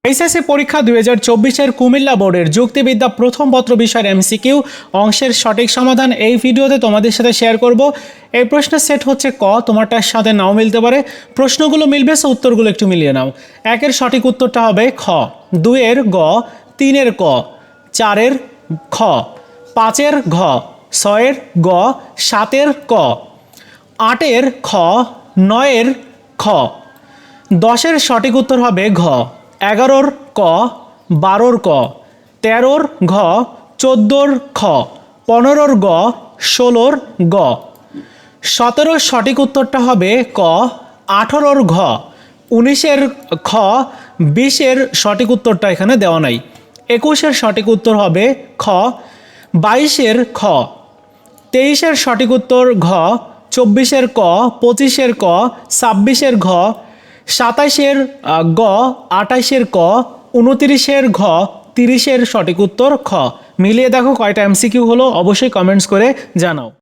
HSC পরীক্ষা 2024 কুমিল্লা বোর্ডের যুক্তিবিদ্যা প্রথম পত্র বিষয়ের এমসিকিউ অংশের সঠিক সমাধান এই ভিডিওতে তোমাদের সাথে শেয়ার করব। এই প্রশ্নের সেট হচ্ছে ক, তোমারটার সাথে নাও মিলতে পারে। প্রশ্নগুলো মিলবে, সো উত্তরগুলো একটু মিলিয়ে নাও। একের সঠিক উত্তরটা হবে খ, দুইয়ের গ, তিনের ক, চারের খ, পাঁচের ঘ, ছয়ের গ, সাতের ক, আটের খ, নয়ের খ। 10-এর সঠিক উত্তর হবে ঘ, 11-র ক, 12-র ক, 13-র ঘ, 14-র খ, 15-র গ, 16-র গ। 17-র সঠিক উত্তরটা হবে ক, 18-র ঘ, 19-এর খ, 20-এর সঠিক উত্তরটা এখানে দেওয়া নাই। 21-এর সঠিক উত্তর হবে খ, 22-এর খ, 23-এর সঠিক উত্তর ঘ, 24-এর ক, 25-এর ক, 26-এর ঘ, 27-এর গ, 28-এর ক, 29-এর ঘ, 30-এর সঠিক উত্তর খ। মিলিয়ে দেখো কয়টা এমসিকিউ হলো, অবশ্যই কমেন্টস করে জানাও।